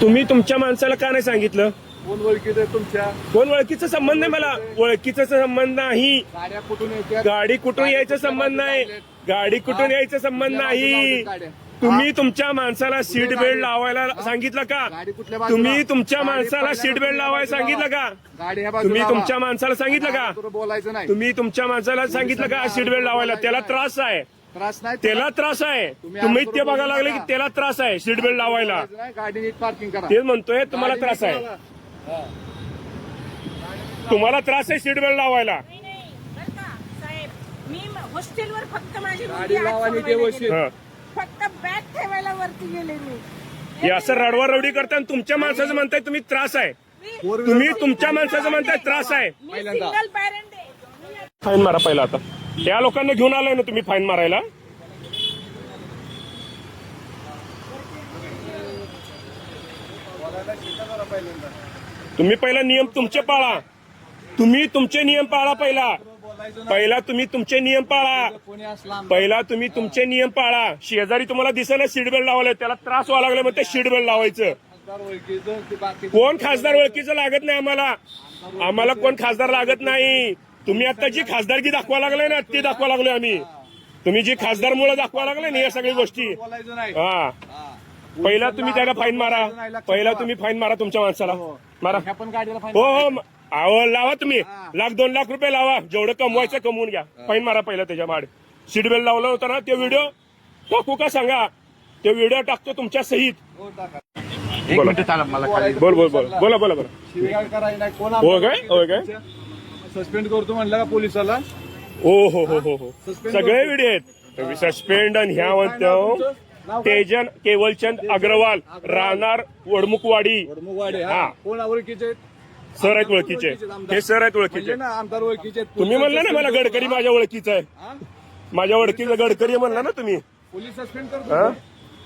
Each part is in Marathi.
तुम्ही तुमच्या माणसाला का नाही सांगितलं? कोण ओळखीत आहे तुमच्या? कोण ओळखीचा संबंध नाही मला, ओळखीचा संबंध नाही. गाड्या कुठून येत्या? गाडी कुठून यायचा संबंध नाही, गाडी कुठून यायचा संबंध नाही. तुम्ही तुमच्या माणसाला सीट बेल्ट लावायला सांगितलं का? गाडी कुठल्या बाजूला? तुम्ही तुमच्या माणसाला सीट बेल्ट लावायला सांगितलं का? गाडी ह्या बाजूला तुम्ही लावा. तुमच्या माणसाला सांगितलं का? तुला बोलायचं नाही. तुम्ही तुमच्या माणसाला सांगितलं का सीट बेल्ट लावायला? त्याला त्रास आहे, त्रास नाही. त्याला त्रास आहे. तुम्ही ते बघायला लागले की त्याला त्रास आहे सीट बेल्ट लावायला. बोलायचं नाही, गाडी नीट पार्किंग करा. तेच म्हणतोय तुम्हाला त्रास आहे, तुम्हाला त्रास आहे सीट बेल्ट लावायला. नाही, नाही, बरं का, साहेब, मी हॉस्टेलवर फक्त माझी मुलगी गाडी आज लावा आणि सोडवायला व्यवस्थित. गेले. हं. फक्त बॅग ठेवायला वरती गेले मी. हे असं रडवारवडी करता आणि तुमच्या माणसाचं म्हणताय तुम्ही त्रास आहे. तुम्ही तुमच्या माणसाचं म्हणताय त्रास आहे. मी सिंगल पॅरेंट आहे. फाईन मारा पहिला. आता त्या लोकांना घेऊन आलाय ना तुम्ही फाईन मारायला? तुम्ही पहिला नियम तुमचे पाळा, तुम्ही तुमचे नियम पाळा. पहिला तुम्ही तुमचे नियम पाळा. पहिला तुम्ही तुमचे नियम पाळा. शेजारी तुम्हाला दिसेल सीट बेल्ट लावायला, त्याला त्रास व्हायला लागला मग ते सीट बेल्ट लावायचं. कोण खासदार ओळखीचं लागत नाही आम्हाला, आम्हाला कोण खासदार लागत नाही. तुम्ही आता जी खासदारकी दाखवा लागलाय ना ती दाखवा लागलोय आम्ही. तुम्ही जी खासदारमुळे दाखवा लागलाय ना या सगळ्या गोष्टी. हा, पहिला तुम्ही त्याला फाईन मारा. पहिला तुम्ही फाईन मारा तुमच्या माणसाला मारा. ह्या पण गाडीला फाईन. हो हो, अहो लावा तुम्ही. 1,00,000-2,00,000 लावा, जेवढं कमवायचं कमवून घ्या. फाईन मारा पहिला त्याच्या माड. सीट बेल्ट लावला होता ना ते व्हिडिओ टाकू का सांगा? ते व्हिडिओ टाकतो तुमच्या सहित. एक मिनिट चाला मला खाली. बोल बोल बोल बोला बोला बोला. शिवीगाळ करायला नाही. कोण हो काय, हो काय? सस्पेंड करतो म्हणलं का पोलिसाला? हो हो हो हो हो, सगळे व्हिडिओ आहेत. सस्पेंड आणि ह्या म्हणतो तेजन केवलचंद अग्रवाल, राहणार वडमुखवाडी. वडमुखवाडी. हा. कोण ओळखीचे? सर आहेत ओळखीचे, हे सर आहेत ओळखीचे. म्हणजे ना आमदार ओळखीचे. तुम्ही म्हणला ना मला गडकरी माझ्या ओळखीचा आहे, माझ्या ओळखीचा गडकरी म्हणला ना तुम्ही. पोलीस सस्पेंड हा? करतो.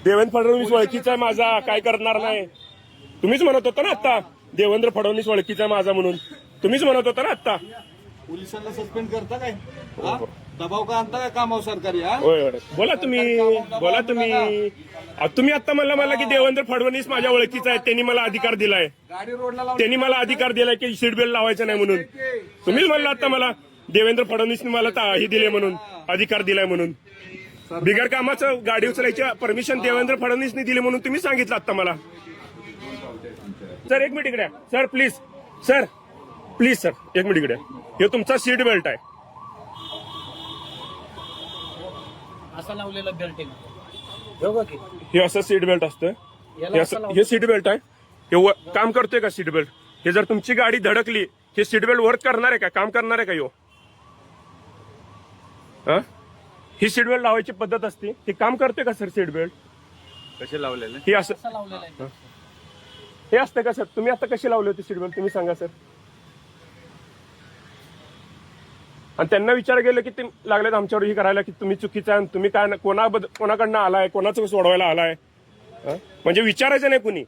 देवेंद्र फडणवीस ओळखीचा आहे माझा, काय करणार नाही. तुम्हीच म्हणत होता ना आता देवेंद्र फडणवीस ओळखीचा आहे माझा म्हणून. तुम्हीच म्हणत होता ना आता. पोलिसांना सस्पेंड करता काय? हा? दबाव का आणता काय कामावर सरकारी? हा? होय होय, बोला तुम्ही, बोला तुम्ही. तुम्ही आता मला की देवेंद्र फडणवीस माझ्या ओळखीचा आहे, त्यांनी मला अधिकार दिलाय, गाडी रोडला लावून त्यांनी मला अधिकार दिलाय की सीट बेल्ट लावायचं नाही म्हणून. तुम्हीच म्हणला आता मला देवेंद्र फडणवीसने मला हे दिले म्हणून, अधिकार दिलाय म्हणून. बिगर कामाचं गाडी उचलायची परमिशन देवेंद्र फडणवीसने दिली म्हणून तुम्ही सांगितलं आता मला. सर एक मिनिट इकडे, sir please, sir please, sir एक मिनिट इकडे. हे तुमचा सीट बेल्ट आहे. असं लावलेलं बेल्ट हे असं सीट बेल्ट असतं, हे असं, हे सीट बेल्ट आहे. हे काम करतोय का सीट बेल्ट? हे जर तुमची गाडी धडकली, हे सीट बेल्ट वर्क करणार आहे का, काम करणार आहे का? हा, ही सीट बेल्ट लावायची पद्धत असते, हे काम करते का सर सीट बेल्ट? कसे लावलेले? हे असं लावलेलं आहे. हे असतं का सर? तुम्ही आता कशी लावली होती सीट बेल्ट तुम्ही सांगा सर. आणि त्यांना विचार गेलं की ते लागलेत आमच्यावर ही करायला की तुम्ही चुकीचं आहे, तुम्ही काय कोणाकडनं आलाय, कोणाचं सोडवायला आलाय. म्हणजे विचारायचं नाही कुणी.